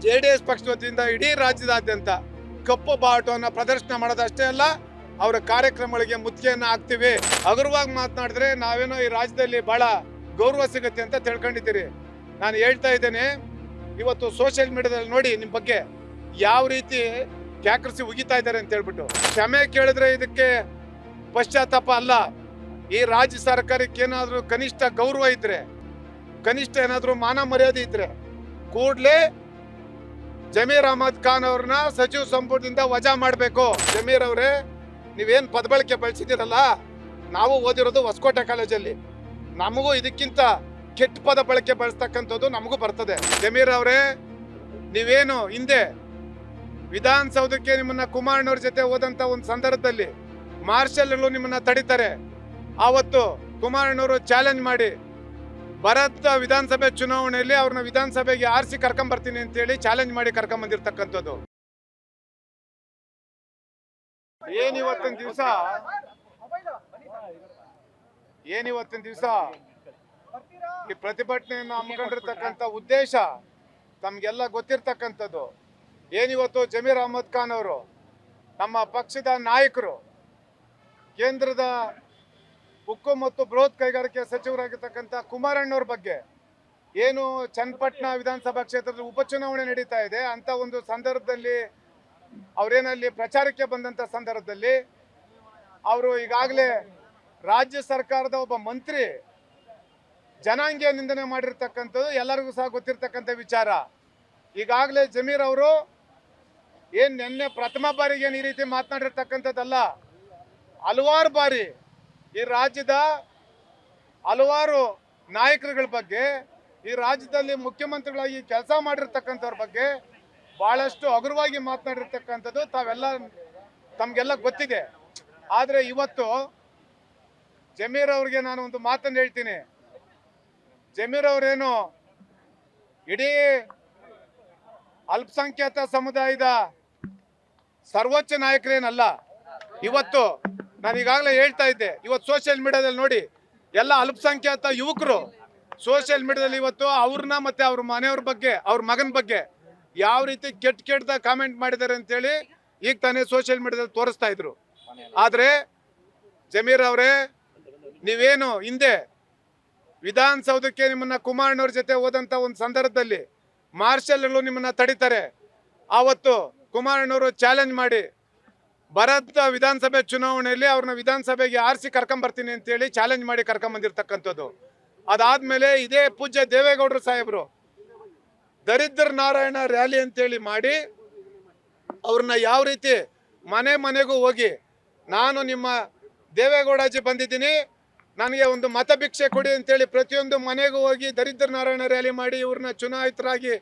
JDS ಪಕ್ಷದ ವತಿಯಿಂದ ಇಡೀ ರಾಜ್ಯದಾದ್ಯಂತ ಕಪ್ಪು ಬಾವುಟವನ್ನು ಪ್ರದರ್ಶನ ಮಾಡೋದಷ್ಟೇ ಅಲ್ಲ, ಅವರ ಕಾರ್ಯಕ್ರಮಗಳಿಗೆ ಮುತ್ತಿಗೆಯನ್ನು ಹಾಕ್ತಿವಿ. ಹಗುರವಾಗಿ ಮಾತನಾಡಿದ್ರೆ ನಾವೇನೋ ಈ ರಾಜ್ಯದಲ್ಲಿ ಬಹಳ ಗೌರವ ಸಿಗುತ್ತೆ ಅಂತ ತಿಳ್ಕೊಂಡಿದ್ದೀರಿ. ನಾನು ಹೇಳ್ತಾ ಇದ್ದೇನೆ, ಇವತ್ತು ಸೋಷಿಯಲ್ ಮೀಡಿಯಾದಲ್ಲಿ ನೋಡಿ ನಿಮ್ಮ ಬಗ್ಗೆ ಯಾವ ರೀತಿ ಕ್ಯಾಕರಿಸಿ ಉಗಿತಾ ಇದ್ದಾರೆ ಅಂತ ಹೇಳ್ಬಿಟ್ಟು. ಕ್ಷಮೆ ಕೇಳಿದ್ರೆ ಇದಕ್ಕೆ ಪಶ್ಚಾತ್ತಾಪ ಅಲ್ಲ. ಈ ರಾಜ್ಯ ಸರ್ಕಾರಕ್ಕೆ ಏನಾದರೂ ಕನಿಷ್ಠ ಗೌರವ ಇದ್ರೆ, ಕನಿಷ್ಠ ಏನಾದರೂ ಮಾನ ಮರ್ಯಾದೆ ಇದ್ರೆ ಕೂಡಲೇ ಜಮೀರ್ ಅಹಮದ್ ಖಾನ್ ಅವ್ರನ್ನ ಸಚಿವ ಸಂಪುಟದಿಂದ ವಜಾ ಮಾಡಬೇಕು. ಜಮೀರ್ ಅವರೇ, ನೀವೇನು ಪದಬಳಕೆ ಬಳಸಿದಿರಲ್ಲ, ನಾವು ಓದಿರೋದು ಹೊಸಕೋಟೆ ಕಾಲೇಜಲ್ಲಿ, ನಮಗೂ ಇದಕ್ಕಿಂತ ಕೆಟ್ಟ ಪದ ಬಳಕೆ ಬಳಸ್ತಕ್ಕಂಥದ್ದು ನಮಗೂ ಬರ್ತದೆ. ಜಮೀರ್ ಅವರೇ, ನೀವೇನು ಹಿಂದೆ ವಿಧಾನಸೌಧಕ್ಕೆ ನಿಮ್ಮನ್ನ ಕುಮಾರಣ್ಣವ್ರ ಜೊತೆ ಹೋದಂತ ಒಂದು ಸಂದರ್ಭದಲ್ಲಿ ಮಾರ್ಷಲ್ಗಳು ನಿಮ್ಮನ್ನ ತಡಿತಾರೆ. ಆವತ್ತು ಕುಮಾರಣ್ಣವರು ಚಾಲೆಂಜ್ ಮಾಡಿ ಭಾರತ ವಿಧಾನಸಭೆ ಚುನಾವಣೆಯಲ್ಲಿ ಅವ್ರನ್ನ ವಿಧಾನಸಭೆಗೆ ಆರಿಸಿ ಕರ್ಕೊಂಡ್ ಬರ್ತೀನಿ ಅಂತೇಳಿ ಚಾಲೆಂಜ್ ಮಾಡಿ ಕರ್ಕೊಂಡ್ ಬಂದಿರತಕ್ಕಂಥದ್ದು. ಏನಿವತ್ತಿನ ದಿವಸ ಈ ಪ್ರತಿಭಟನೆಯನ್ನು ಹಮ್ಮಿಕೊಂಡಿರ್ತಕ್ಕಂಥ ಉದ್ದೇಶ ತಮ್ಗೆಲ್ಲ ಗೊತ್ತಿರ್ತಕ್ಕಂಥದ್ದು. ಏನಿವತ್ತು ಜಮೀರ್ ಅಹಮದ್ ಖಾನ್ ಅವರು, ನಮ್ಮ ಪಕ್ಷದ ನಾಯಕರು, ಕೇಂದ್ರದ ಉಕ್ಕು ಮತ್ತು ಬೃಹತ್ ಕೈಗಾರಿಕೆ ಸಚಿವರಾಗಿರ್ತಕ್ಕಂಥ ಕುಮಾರಣ್ಣವ್ರ ಬಗ್ಗೆ ಏನು ಚನ್ನಪಟ್ಟಣ ವಿಧಾನಸಭಾ ಕ್ಷೇತ್ರದ ಉಪಚುನಾವಣೆ ನಡೀತಾ ಇದೆ ಅಂತ ಒಂದು ಸಂದರ್ಭದಲ್ಲಿ ಅವರೇನಲ್ಲಿ ಪ್ರಚಾರಕ್ಕೆ ಬಂದಂಥ ಸಂದರ್ಭದಲ್ಲಿ ಅವರು ಈಗಾಗಲೇ ರಾಜ್ಯ ಸರ್ಕಾರದ ಒಬ್ಬ ಮಂತ್ರಿ ಜನಾಂಗೀಯ ನಿಂದನೆ ಮಾಡಿರ್ತಕ್ಕಂಥದ್ದು ಎಲ್ಲರಿಗೂ ಸಹ ಗೊತ್ತಿರ್ತಕ್ಕಂಥ ವಿಚಾರ. ಈಗಾಗಲೇ ಜಮೀರ್ ಅವರು ಏನು ನಿನ್ನೆ ಪ್ರಥಮ ಬಾರಿಗೆ ಈ ರೀತಿ ಮಾತನಾಡಿರ್ತಕ್ಕಂಥದ್ದಲ್ಲ, ಹಲವಾರು ಬಾರಿ ಈ ರಾಜ್ಯದ ಹಲವಾರು ನಾಯಕರುಗಳ ಬಗ್ಗೆ, ಈ ರಾಜ್ಯದಲ್ಲಿ ಮುಖ್ಯಮಂತ್ರಿಗಳಾಗಿ ಕೆಲಸ ಮಾಡಿರ್ತಕ್ಕಂಥವ್ರ ಬಗ್ಗೆ ಬಹಳಷ್ಟು ಹಗುರವಾಗಿ ಮಾತನಾಡಿರ್ತಕ್ಕಂಥದ್ದು ತಮಗೆಲ್ಲ ಗೊತ್ತಿದೆ. ಆದರೆ ಇವತ್ತು ಜಮೀರ್ ಅವ್ರಿಗೆ ನಾನು ಒಂದು ಮಾತನ್ನು ಹೇಳ್ತೀನಿ. ಜಮೀರ್ ಅವರೇನು ಇಡೀ ಅಲ್ಪಸಂಖ್ಯಾತ ಸಮುದಾಯದ ಸರ್ವೋಚ್ಚ ನಾಯಕರೇನಲ್ಲ. ಇವತ್ತು ನಾನು ಈಗಾಗಲೇ ಹೇಳ್ತಾ ಇದ್ದೆ, ಇವತ್ತು ಸೋಷಿಯಲ್ ಮೀಡಿಯಾದಲ್ಲಿ ನೋಡಿ ಎಲ್ಲ ಅಲ್ಪಸಂಖ್ಯಾತ ಯುವಕರು ಸೋಷಿಯಲ್ ಮೀಡಿಯಾದಲ್ಲಿ ಇವತ್ತು ಅವ್ರನ್ನ ಮತ್ತೆ ಅವ್ರ ಮನೆಯವ್ರ ಬಗ್ಗೆ, ಅವ್ರ ಮಗನ ಬಗ್ಗೆ ಯಾವ ರೀತಿ ಕೆಟ್ಟ ಕಾಮೆಂಟ್ ಮಾಡಿದ್ದಾರೆ ಅಂತೇಳಿ ಈಗ ತಾನೇ ಸೋಷಿಯಲ್ ಮೀಡಿಯಾದಲ್ಲಿ ತೋರಿಸ್ತಾ ಇದ್ರು. ಆದರೆ ಜಮೀರ್ ಅವರೇ, ನೀವೇನು ಹಿಂದೆ ವಿಧಾನಸೌಧಕ್ಕೆ ನಿಮ್ಮನ್ನ ಕುಮಾರಣ್ಣವ್ರ ಜೊತೆ ಹೋದಂಥ ಒಂದು ಸಂದರ್ಭದಲ್ಲಿ ಮಾರ್ಷಲ್ಗಳು ನಿಮ್ಮನ್ನ ತಡಿತಾರೆ. ಆವತ್ತು ಕುಮಾರಣ್ಣವರು ಚಾಲೆಂಜ್ ಮಾಡಿ ಭಾರತ ವಿಧಾನಸಭೆ ಚುನಾವಣೆಯಲ್ಲಿ ಅವ್ರನ್ನ ವಿಧಾನಸಭೆಗೆ ಆರಿಸಿ ಕರ್ಕೊಂಡ್ ಬರ್ತೀನಿ ಅಂತೇಳಿ ಚಾಲೆಂಜ್ ಮಾಡಿ ಕರ್ಕೊಂಡ್ ಬಂದಿರತಕ್ಕಂಥದ್ದು. ಅದಾದ್ಮೇಲೆ ಇದೇ ಪೂಜ್ಯ ದೇವೇಗೌಡರು ಸಾಹೇಬರು ದರಿದ್ರ ನಾರಾಯಣ ರ್ಯಾಲಿ ಅಂತೇಳಿ ಮಾಡಿ ಅವ್ರನ್ನ ಯಾವ ರೀತಿ ಮನೆ ಮನೆಗೂ ಹೋಗಿ, ನಾನು ನಿಮ್ಮ ದೇವೇಗೌಡಾಜಿ ಬಂದಿದ್ದೀನಿ, ನನಗೆ ಒಂದು ಮತ ಭಿಕ್ಷೆ ಕೊಡಿ ಅಂತೇಳಿ ಪ್ರತಿಯೊಂದು ಮನೆಗೂ ಹೋಗಿ ದರಿದ್ರ ನಾರಾಯಣ ರ್ಯಾಲಿ ಮಾಡಿ ಇವ್ರನ್ನ ಚುನಾಯಿತರಾಗಿ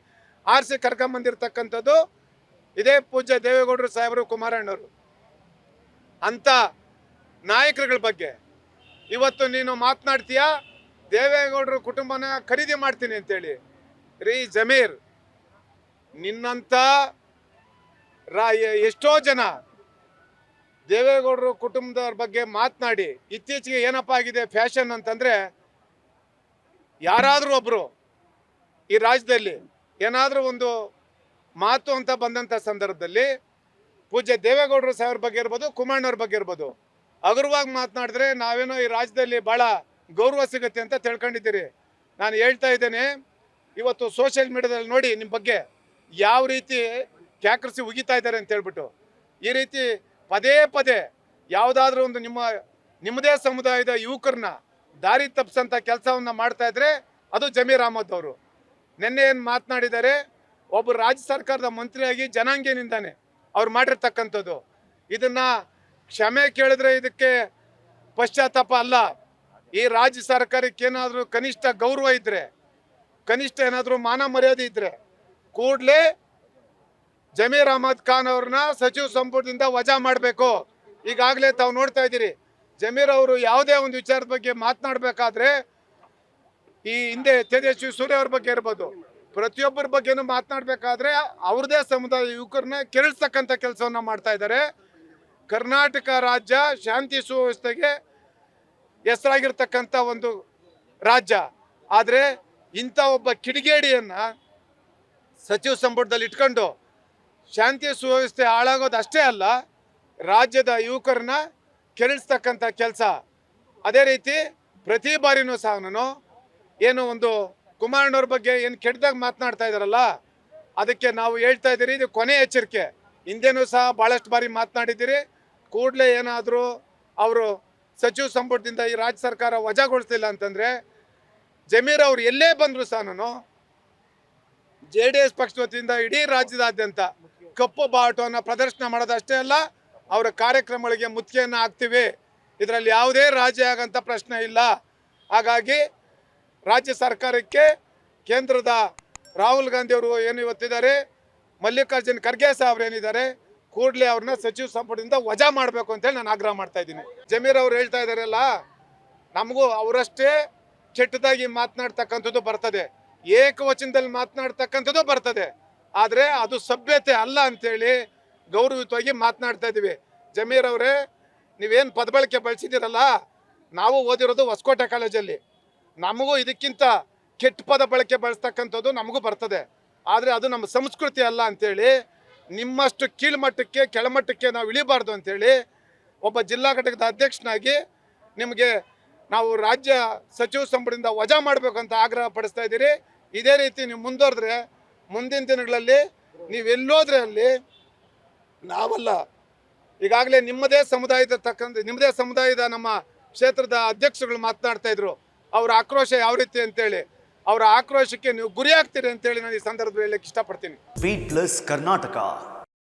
ಆರಿಸಿ ಕರ್ಕೊಂಡ್ ಬಂದಿರತಕ್ಕಂಥದ್ದು ಇದೇ ಪೂಜ್ಯ ದೇವೇಗೌಡರು ಸಾಹೇಬರು, ಕುಮಾರಣ್ಣವರು. ಅಂತ ನಾಯಕರುಗಳ ಬಗ್ಗೆ ಇವತ್ತು ನೀನು ಮಾತನಾಡ್ತೀಯಾ, ದೇವೇಗೌಡರು ಕುಟುಂಬನ ಖರೀದಿ ಮಾಡ್ತೀನಿ ಅಂತೇಳಿ. ರೀ ಜಮೀರ್, ನಿನ್ನಂತ ಎಷ್ಟೋ ಜನ ದೇವೇಗೌಡರು ಕುಟುಂಬದವ್ರ ಬಗ್ಗೆ ಮಾತನಾಡಿ ಇತ್ತೀಚೆಗೆ ಏನಪ್ಪ ಆಗಿದೆ ಫ್ಯಾಷನ್ ಅಂತಂದ್ರೆ, ಯಾರಾದರೂ ಒಬ್ರು ಈ ರಾಜ್ಯದಲ್ಲಿ ಏನಾದರೂ ಒಂದು ಮಾತು ಅಂತ ಬಂದಂಥ ಸಂದರ್ಭದಲ್ಲಿ ಪೂಜ್ಯ ದೇವೇಗೌಡರು ಸಾಹೇಬ್ರ ಬಗ್ಗೆ ಇರ್ಬೋದು, ಕುಮಾರಣ್ಣವ್ರ ಬಗ್ಗೆ ಇರ್ಬೋದು, ಹಗುರವಾಗಿ ಮಾತನಾಡಿದ್ರೆ ನಾವೇನೋ ಈ ರಾಜ್ಯದಲ್ಲಿ ಬಹಳ ಗೌರವ ಸಿಗುತ್ತೆ ಅಂತ ತಿಳ್ಕೊಂಡಿದ್ದೀರಿ. ನಾನು ಹೇಳ್ತಾ ಇದ್ದೇನೆ, ಇವತ್ತು ಸೋಷಿಯಲ್ ಮೀಡಿಯಾದಲ್ಲಿ ನೋಡಿ ನಿಮ್ಮ ಬಗ್ಗೆ ಯಾವ ರೀತಿ ಕ್ಯಾಕರಿಸಿ ಉಗಿತಾ ಇದ್ದಾರೆ ಅಂತ ಹೇಳ್ಬಿಟ್ಟು. ಈ ರೀತಿ ಪದೇ ಪದೇ ಯಾವುದಾದ್ರೂ ಒಂದು ನಿಮ್ಮದೇ ಸಮುದಾಯದ ಯುವಕರನ್ನ ದಾರಿ ತಪ್ಪಿಸಂಥ ಕೆಲಸವನ್ನು ಮಾಡ್ತಾ ಇದ್ರೆ ಅದು ಜಮೀರ್ ಅಹಮದ್ ಅವರು. ನಿನ್ನೆ ಏನು ಮಾತನಾಡಿದ್ದಾರೆ, ಒಬ್ಬ ರಾಜ್ಯ ಸರ್ಕಾರದ ಮಂತ್ರಿಯಾಗಿ ಜನಾಂಗೀಯ ನಿಂದನೆ ಅವ್ರು ಮಾಡಿರ್ತಕ್ಕಂಥದ್ದು. ಇದನ್ನ ಕ್ಷಮೆ ಕೇಳಿದ್ರೆ ಇದಕ್ಕೆ ಪಶ್ಚಾತ್ತಾಪ ಅಲ್ಲ. ಈ ರಾಜ್ಯ ಸರ್ಕಾರಕ್ಕೆ ಏನಾದರೂ ಕನಿಷ್ಠ ಗೌರವ ಇದ್ರೆ, ಕನಿಷ್ಠ ಏನಾದರೂ ಮಾನ ಮರ್ಯಾದೆ ಇದ್ರೆ ಕೂಡಲೇ ಜಮೀರ್ ಅಹಮದ್ ಖಾನ್ ಅವ್ರನ್ನ ಸಚಿವ ಸಂಪುಟದಿಂದ ವಜಾ ಮಾಡಬೇಕು. ಈಗಾಗಲೇ ತಾವು ನೋಡ್ತಾ ಇದ್ದೀರಿ, ಜಮೀರ್ ಅವರು ಯಾವುದೇ ಒಂದು ವಿಚಾರದ ಬಗ್ಗೆ ಮಾತನಾಡಬೇಕಾದ್ರೆ ಈ ಹಿಂದೆ ತೇಜಸ್ವಿ ಸೂರ್ಯ ಅವ್ರ ಬಗ್ಗೆ ಇರ್ಬೋದು, ಪ್ರತಿಯೊಬ್ಬರ ಬಗ್ಗೆನೂ ಮಾತನಾಡಬೇಕಾದ್ರೆ ಅವ್ರದೇ ಸಮುದಾಯ ಯುವಕರನ್ನ ಕೆರಳಿಸ್ತಕ್ಕಂಥ ಕೆಲಸವನ್ನ ಮಾಡ್ತಾ ಇದ್ದಾರೆ. ಕರ್ನಾಟಕ ರಾಜ್ಯ ಶಾಂತಿ ಸುವ್ಯವಸ್ಥೆಗೆ ಹೆಸರಾಗಿರ್ತಕ್ಕಂಥ ಒಂದು ರಾಜ್ಯ. ಆದರೆ ಇಂಥ ಒಬ್ಬ ಕಿಡಿಗೇಡಿಯನ್ನ ಸಚಿವ ಸಂಪುಟದಲ್ಲಿ ಇಟ್ಕೊಂಡು ಶಾಂತಿ ಸುವ್ಯವಸ್ಥೆ ಹಾಳಾಗೋದು ಅಷ್ಟೇ ಅಲ್ಲ, ರಾಜ್ಯದ ಯುವಕರನ್ನ ಕೆರಳಿಸ್ತಕ್ಕಂಥ ಕೆಲಸ. ಅದೇ ರೀತಿ ಪ್ರತಿ ಬಾರಿನೂ ಸಹ ನಾನು ಏನು ಒಂದು ಕುಮಾರಣ್ಣವ್ರ ಬಗ್ಗೆ ಏನು ಕೆಟ್ಟದಾಗ ಮಾತನಾಡ್ತಾ ಇದ್ದಾರಲ್ಲ, ಅದಕ್ಕೆ ನಾವು ಹೇಳ್ತಾ ಇದ್ದೀರಿ, ಇದು ಕೊನೆ ಎಚ್ಚರಿಕೆ. ಹಿಂದೆನೂ ಸಹ ಭಾಳಷ್ಟು ಬಾರಿ ಮಾತನಾಡಿದ್ದೀರಿ. ಕೂಡಲೇ ಏನಾದರೂ ಅವರು ಸಚಿವ ಸಂಪುಟದಿಂದ ಈ ರಾಜ್ಯ ಸರ್ಕಾರ ವಜಾಗೊಳಿಸಲಿಲ್ಲ ಅಂತಂದರೆ ಜಮೀರ್ ಅವರು ಎಲ್ಲೇ ಬಂದರೂ ಸಹ ನಾನು JDS ಪಕ್ಷದ ವತಿಯಿಂದ ಇಡೀ ರಾಜ್ಯದಾದ್ಯಂತ ಕಪ್ಪು ಬಾವುಟವನ್ನು ಪ್ರದರ್ಶನ ಮಾಡೋದಷ್ಟೇ ಅಲ್ಲ, ಅವರ ಕಾರ್ಯಕ್ರಮಗಳಿಗೆ ಮುತ್ತಿಗೆಯನ್ನು ಹಾಕ್ತೀವಿ. ಇದರಲ್ಲಿ ಯಾವುದೇ ರಾಜಿ ಆಗಂತ ಪ್ರಶ್ನೆ ಇಲ್ಲ. ಹಾಗಾಗಿ ರಾಜ್ಯ ಸರ್ಕಾರಕ್ಕೆ ಕೇಂದ್ರದ ರಾಹುಲ್ ಗಾಂಧಿ ಅವರು ಏನು ಇವತ್ತಿದ್ದಾರೆ, ಮಲ್ಲಿಕಾರ್ಜುನ್ ಖರ್ಗೆ ಸಾಹೇಬ್ರು ಏನಿದ್ದಾರೆ, ಕೂಡಲೇ ಅವ್ರನ್ನ ಸಚಿವ ಸಂಪುಟದಿಂದ ವಜಾ ಮಾಡಬೇಕು ಅಂತೇಳಿ ನಾನು ಆಗ್ರಹ ಮಾಡ್ತಾ ಇದ್ದೀನಿ. ಜಮೀರ್ ಅವ್ರು ಹೇಳ್ತಾ ಇದ್ದಾರಲ್ಲ, ನಮಗೂ ಅವರಷ್ಟೇ ಕೆಟ್ಟದಾಗಿ ಮಾತನಾಡ್ತಕ್ಕಂಥದ್ದು ಬರ್ತದೆ, ಏಕವಚನದಲ್ಲಿ ಮಾತನಾಡ್ತಕ್ಕಂಥದ್ದು ಬರ್ತದೆ. ಆದರೆ ಅದು ಸಭ್ಯತೆ ಅಲ್ಲ ಅಂತೇಳಿ ಗೌರವಯುತವಾಗಿ ಮಾತನಾಡ್ತಾ ಇದ್ದೀವಿ. ಜಮೀರ್ ಅವರೇ, ನೀವೇನು ಪದಬಳಕೆ ಬಳಸಿದ್ದೀರಲ್ಲ, ನಾವು ಓದಿರೋದು ಹೊಸಕೋಟೆ ಕಾಲೇಜಲ್ಲಿ, ನಮಗೂ ಇದಕ್ಕಿಂತ ಕೆಟ್ಟ ಪದ ಬಳಕೆ ಬಳಸ್ತಕ್ಕಂಥದ್ದು ನಮಗೂ ಬರ್ತದೆ. ಆದರೆ ಅದು ನಮ್ಮ ಸಂಸ್ಕೃತಿ ಅಲ್ಲ ಅಂತೇಳಿ, ನಿಮ್ಮಷ್ಟು ಕೀಳ್ಮಟ್ಟಕ್ಕೆ ಕೆಳಮಟ್ಟಕ್ಕೆ ನಾವು ಇಳಿಬಾರ್ದು ಅಂತೇಳಿ ಒಬ್ಬ ಜಿಲ್ಲಾ ಘಟಕದ ಅಧ್ಯಕ್ಷನಾಗಿ ನಿಮಗೆ ನಾವು ರಾಜ್ಯ ಸಚಿವ ಸಂಪುಟದಿಂದ ವಜಾ ಮಾಡಬೇಕಂತ ಆಗ್ರಹ ಪಡಿಸ್ತಾ ಇದ್ದೀರಿ. ಇದೇ ರೀತಿ ನೀವು ಮುಂದುವರೆದ್ರೆ ಮುಂದಿನ ದಿನಗಳಲ್ಲಿ ನೀವೆಲ್ಲೋದ್ರೆ ಅಲ್ಲಿ ನಾವಲ್ಲ, ಈಗಾಗಲೇ ನಿಮ್ಮದೇ ಸಮುದಾಯದ ನಮ್ಮ ಕ್ಷೇತ್ರದ ಅಧ್ಯಕ್ಷರುಗಳು ಮಾತನಾಡ್ತಾ ಇದ್ರು, ಅವರ ಆಕ್ರೋಶ ಯಾವ ರೀತಿ ಅಂತೇಳಿ. ಅವರ ಆಕ್ರೋಶಕ್ಕೆ ನೀವು ಗುರಿ ಆಗ್ತೀರಿ ಅಂತೇಳಿ ನಾನು ಈ ಸಂದರ್ಭದಲ್ಲಿ ಹೇಳಕ್ಕೆ ಇಷ್ಟಪಡ್ತೀನಿ. Beat plus Karnataka.